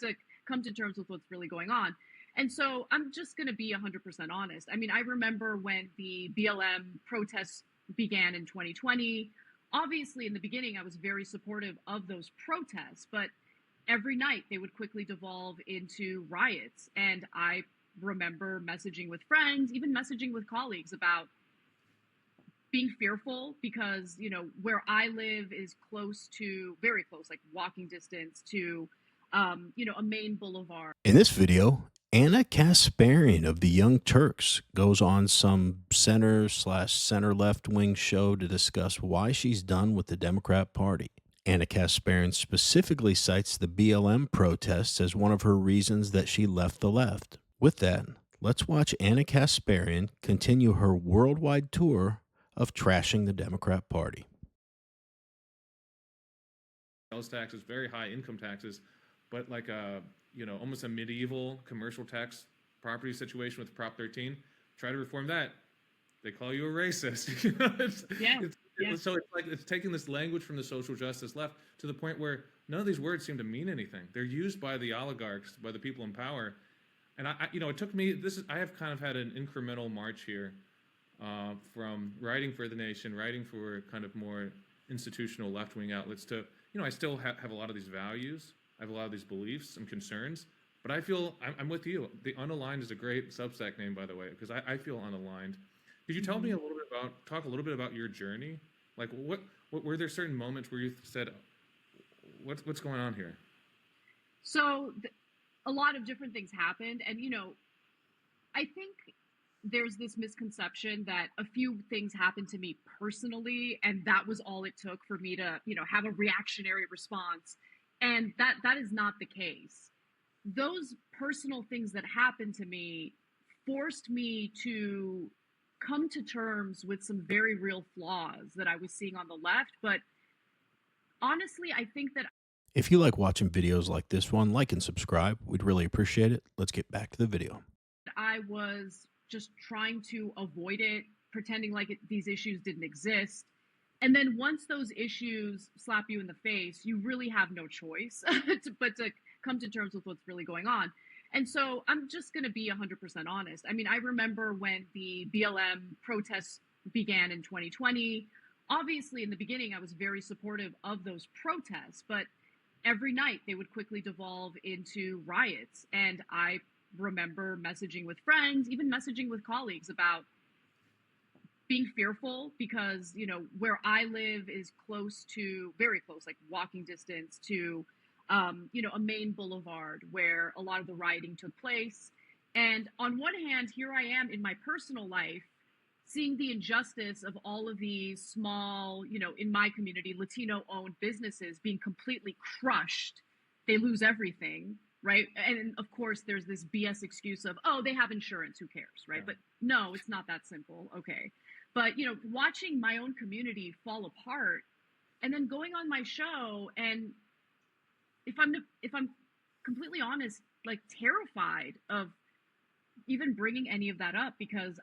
to come to terms with what's really going on. And so I'm just going to be 100% honest. I mean, I remember when the BLM protests began in 2020. Obviously, in the beginning, I was very supportive of those protests, but every night they would quickly devolve into riots. And I remember messaging with friends, even messaging with colleagues about being fearful because, where I live is close to, very close, like walking distance to, a main boulevard. In this video, Ana Kasparian of the Young Turks goes on some center/center left wing show to discuss why she's done with the Democrat Party. Ana Kasparian specifically cites the BLM protests as one of her reasons that she left the left. With that, let's watch Ana Kasparian continue her worldwide tour of trashing the Democrat Party. Sales taxes, very high income taxes, but like almost a medieval commercial tax property situation with Prop 13. Try to reform that, they call you a racist. So it's like it's taking this language from the social justice left to the point where none of these words seem to mean anything. They're used by the oligarchs, by the people in power. And it took me, I have kind of had an incremental march here from writing for The Nation, writing for kind of more institutional left-wing outlets to, I still have a lot of these values. I have a lot of these beliefs and concerns, but I feel I'm with you. The Unaligned is a great Substack name, by the way, because I feel unaligned. Could you tell me talk a little bit about your journey? Like what were there certain moments where you said, what's going on here? So a lot of different things happened. And, I think there's this misconception that a few things happened to me personally, and that was all it took for me to, have a reactionary response. And that is not the case. Those personal things that happened to me forced me to come to terms with some very real flaws that I was seeing on the left. But honestly, I think that if you like watching videos like this one, like and subscribe. We'd really appreciate it. Let's get back to the video. I was just trying to avoid it, pretending like these issues didn't exist. And then once those issues slap you in the face, you really have no choice but to come to terms with what's really going on. And so I'm just going to be 100% honest. I mean, I remember when the BLM protests began in 2020. Obviously, in the beginning, I was very supportive of those protests, but every night they would quickly devolve into riots. And I remember messaging with friends, even messaging with colleagues about being fearful because, where I live is close to, very close, like walking distance to, a main boulevard where a lot of the rioting took place. And on one hand, here I am in my personal life, seeing the injustice of all of these small, in my community, Latino-owned businesses being completely crushed. They lose everything, right? And of course, there's this BS excuse of, oh, they have insurance, who cares, right? Yeah. But no, it's not that simple, okay? But, watching my own community fall apart and then going on my show, and if I'm completely honest, like terrified of even bringing any of that up because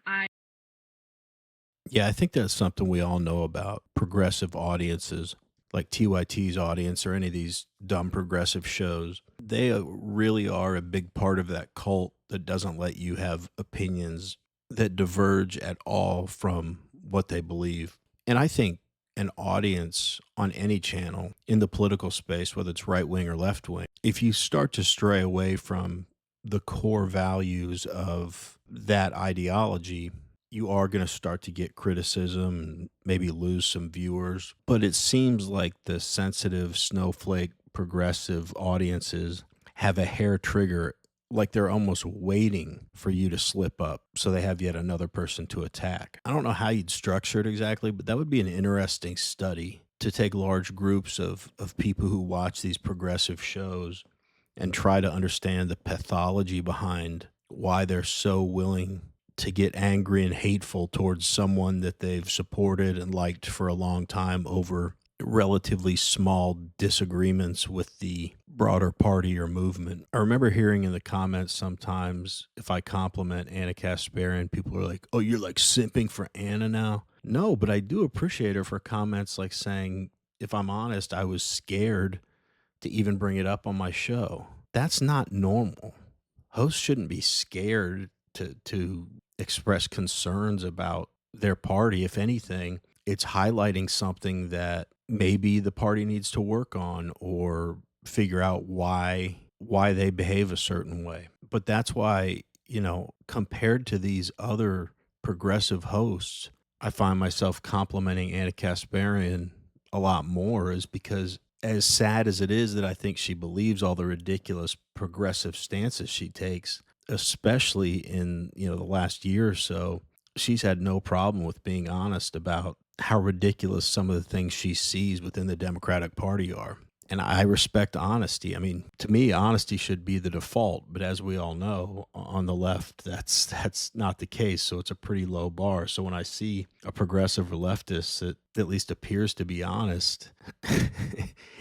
Yeah, I think that's something we all know about progressive audiences like TYT's audience or any of these dumb progressive shows. They really are a big part of that cult that doesn't let you have opinions that diverge at all from what they believe. And I think an audience on any channel in the political space, whether it's right wing or left wing, if you start to stray away from the core values of that ideology, you are going to start to get criticism and maybe lose some viewers. But it seems like the sensitive snowflake progressive audiences have a hair trigger, like they're almost waiting for you to slip up so they have yet another person to attack. I don't know how you'd structure it exactly, but that would be an interesting study to take large groups of people who watch these progressive shows and try to understand the pathology behind why they're so willing to get angry and hateful towards someone that they've supported and liked for a long time over relatively small disagreements with the broader party or movement. I remember hearing in the comments sometimes, if I compliment Ana Kasparian, people are like, oh, you're like simping for Ana now? No, but I do appreciate her for comments like saying, if I'm honest, I was scared to even bring it up on my show. That's not normal. Hosts shouldn't be scared to express concerns about their party. If anything, it's highlighting something that maybe the party needs to work on or figure out why they behave a certain way. But that's why, compared to these other progressive hosts, I find myself complimenting Ana Kasparian a lot more, is because as sad as it is that I think she believes all the ridiculous progressive stances she takes, especially in, the last year or so, she's had no problem with being honest about how ridiculous some of the things she sees within the Democratic Party are. And I respect honesty. I mean, to me, honesty should be the default, but as we all know, on the left, that's not the case. So it's a pretty low bar. So when I see a progressive or leftist that at least appears to be honest,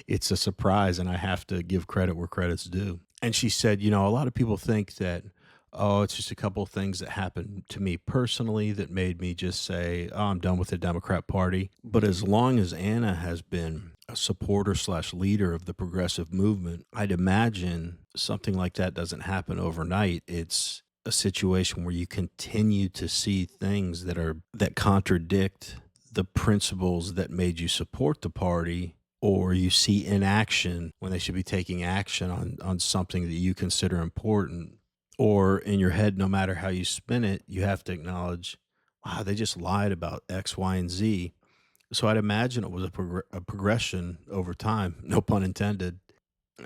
it's a surprise, and I have to give credit where credit's due. And she said, a lot of people think that, oh, it's just a couple of things that happened to me personally that made me just say, oh, I'm done with the Democrat Party. But as long as Anna has been a supporter slash leader of the progressive movement, I'd imagine something like that doesn't happen overnight. It's a situation where you continue to see things that contradict the principles that made you support the party, or you see inaction when they should be taking action on something that you consider important. Or in your head, no matter how you spin it, you have to acknowledge, wow, they just lied about X, Y, and Z. So I'd imagine it was a progression over time, no pun intended.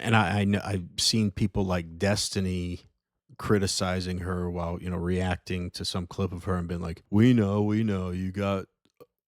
And I know I've seen people like Destiny criticizing her while, reacting to some clip of her and been like, we know, you got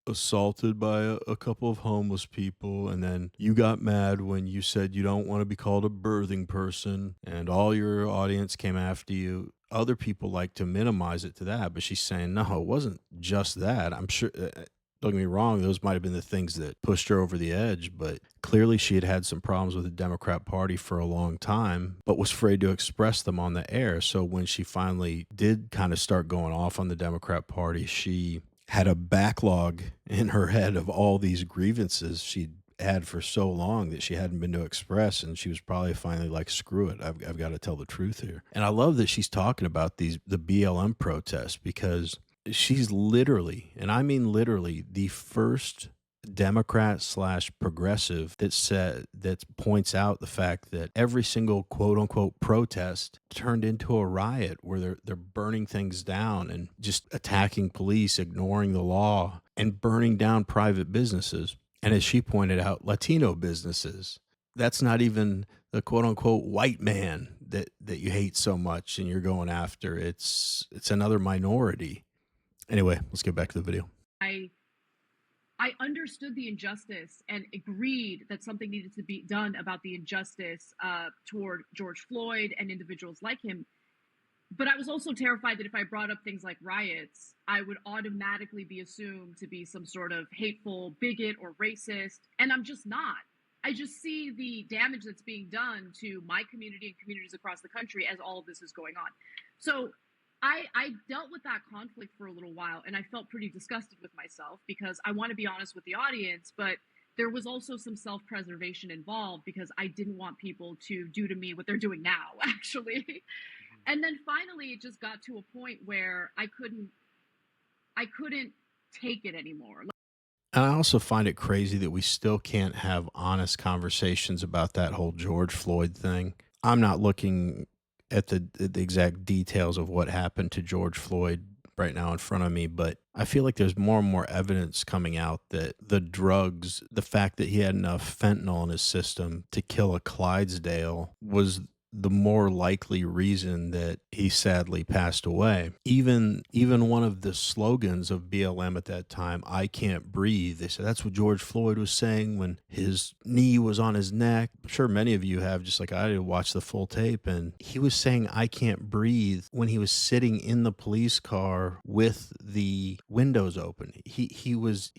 assaulted by a couple of homeless people, and then you got mad when you said you don't want to be called a birthing person, and all your audience came after you. Other people like to minimize it to that, but she's saying, no, it wasn't just that. I'm sure, don't get me wrong, those might have been the things that pushed her over the edge, but clearly she had had some problems with the Democrat Party for a long time, but was afraid to express them on the air. So when she finally did kind of start going off on the Democrat Party, she had a backlog in her head of all these grievances she'd had for so long that she hadn't been to express, and she was probably finally like, screw it, I've got to tell the truth here. And I love that she's talking about the BLM protests, because she's literally, and I mean literally, the first Democrat slash progressive that points out the fact that every single quote unquote protest turned into a riot where they're burning things down and just attacking police, ignoring the law, and burning down private businesses. And as she pointed out, Latino businesses. That's not even the quote unquote white man that you hate so much and you're going after. It's another minority. Anyway, let's get back to the video. I understood the injustice and agreed that something needed to be done about the injustice toward George Floyd and individuals like him. But I was also terrified that if I brought up things like riots, I would automatically be assumed to be some sort of hateful bigot or racist. And I'm just not. I just see the damage that's being done to my community and communities across the country as all of this is going on. So I dealt with that conflict for a little while, and I felt pretty disgusted with myself because I want to be honest with the audience, but there was also some self-preservation involved because I didn't want people to do to me what they're doing now, actually. And then finally, it just got to a point where I couldn't take it anymore. And I also find it crazy that we still can't have honest conversations about that whole George Floyd thing. I'm not looking at the exact details of what happened to George Floyd right now in front of me, but I feel like there's more and more evidence coming out that the drugs, the fact that he had enough fentanyl in his system to kill a Clydesdale, was the more likely reason that he sadly passed away. Even one of the slogans of BLM at that time, I can't breathe, they said that's what George Floyd was saying when his knee was on his neck. I'm sure many of you have, just like I did, watched the full tape, and he was saying I can't breathe when he was sitting in the police car with the windows open. He was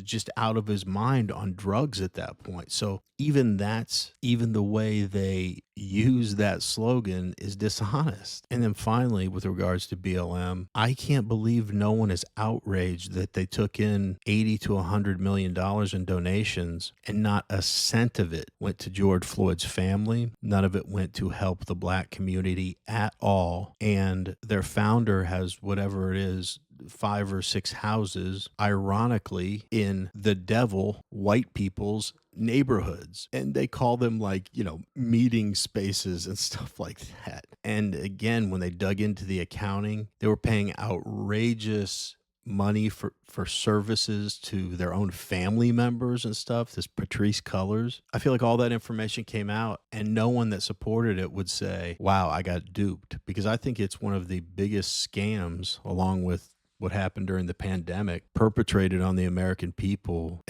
just out of his mind on drugs at that point. So even the way they use that slogan is dishonest. And then finally, with regards to BLM, I can't believe no one is outraged that they took in 80 to $100 million in donations and not a cent of it went to George Floyd's family. None of it went to help the black community at all. And their founder has whatever it is, 5 or 6 houses, ironically, in the devil, white people's neighborhoods, and they call them like, meeting spaces and stuff like that. And again, when they dug into the accounting, they were paying outrageous money for services to their own family members and stuff, this Patrice Cullors. I feel like all that information came out and no one that supported it would say, wow, I got duped, because I think it's one of the biggest scams, along with what happened during the pandemic, perpetrated on the American people.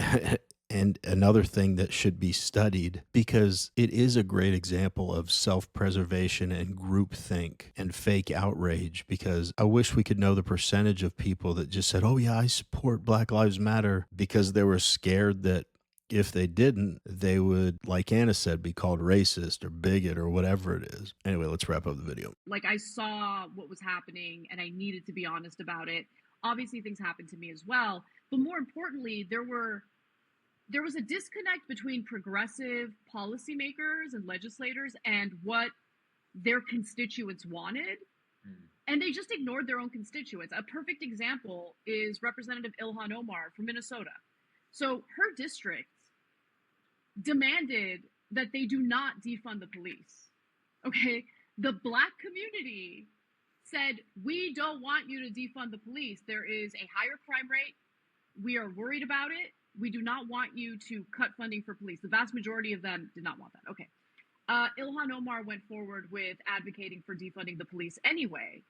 And another thing that should be studied, because it is a great example of self-preservation and groupthink and fake outrage, because I wish we could know the percentage of people that just said, oh yeah, I support Black Lives Matter, because they were scared that if they didn't, they would, like Anna said, be called racist or bigot or whatever it is. Anyway, let's wrap up the video. Like, I saw what was happening and I needed to be honest about it. Obviously, things happened to me as well. But more importantly, there was a disconnect between progressive policymakers and legislators and what their constituents wanted. And they just ignored their own constituents. A perfect example is Representative Ilhan Omar from Minnesota. So her district demanded that they do not defund the police. Okay? The Black community said, we don't want you to defund the police. There is a higher crime rate. We are worried about it. We do not want you to cut funding for police. The vast majority of them did not want that. Okay. Ilhan Omar went forward with advocating for defunding the police anyway.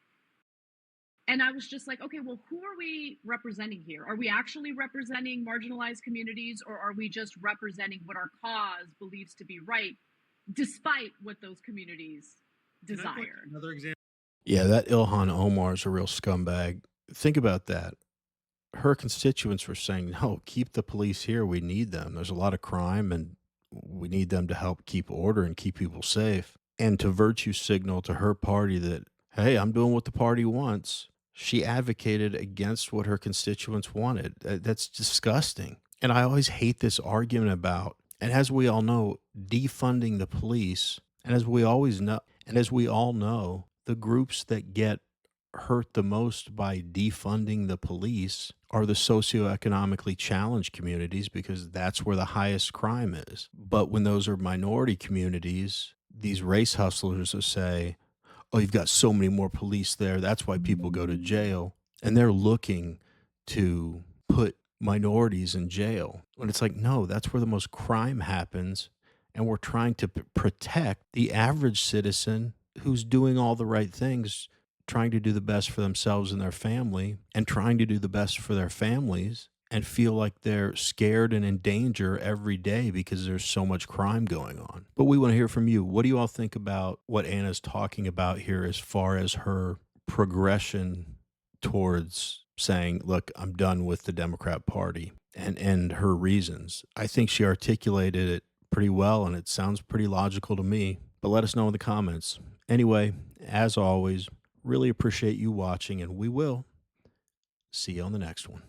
And I was just like, okay, well, who are we representing here? Are we actually representing marginalized communities, or are we just representing what our cause believes to be right, despite what those communities desire? Another example. Yeah, that Ilhan Omar is a real scumbag. Think about that. Her constituents were saying, no, keep the police here. We need them. There's a lot of crime and we need them to help keep order and keep people safe. And to virtue signal to her party that, hey, I'm doing what the party wants, she advocated against what her constituents wanted. That's disgusting. And I always hate this argument about, and as we all know, defunding the police, and as we all know, the groups that get hurt the most by defunding the police are the socioeconomically challenged communities, because that's where the highest crime is. But when those are minority communities, these race hustlers will say, oh, you've got so many more police there, that's why people go to jail. And they're looking to put minorities in jail. When it's like, no, that's where the most crime happens. And we're trying to protect the average citizen who's doing all the right things, trying to do the best for themselves and their family, and trying to do the best for their families, and feel like they're scared and in danger every day because there's so much crime going on. But we want to hear from you. What do you all think about what Anna's talking about here as far as her progression towards saying, look, I'm done with the Democrat Party, and her reasons? I think she articulated it pretty well, and it sounds pretty logical to me. But let us know in the comments. Anyway, as always, really appreciate you watching, and we will see you on the next one.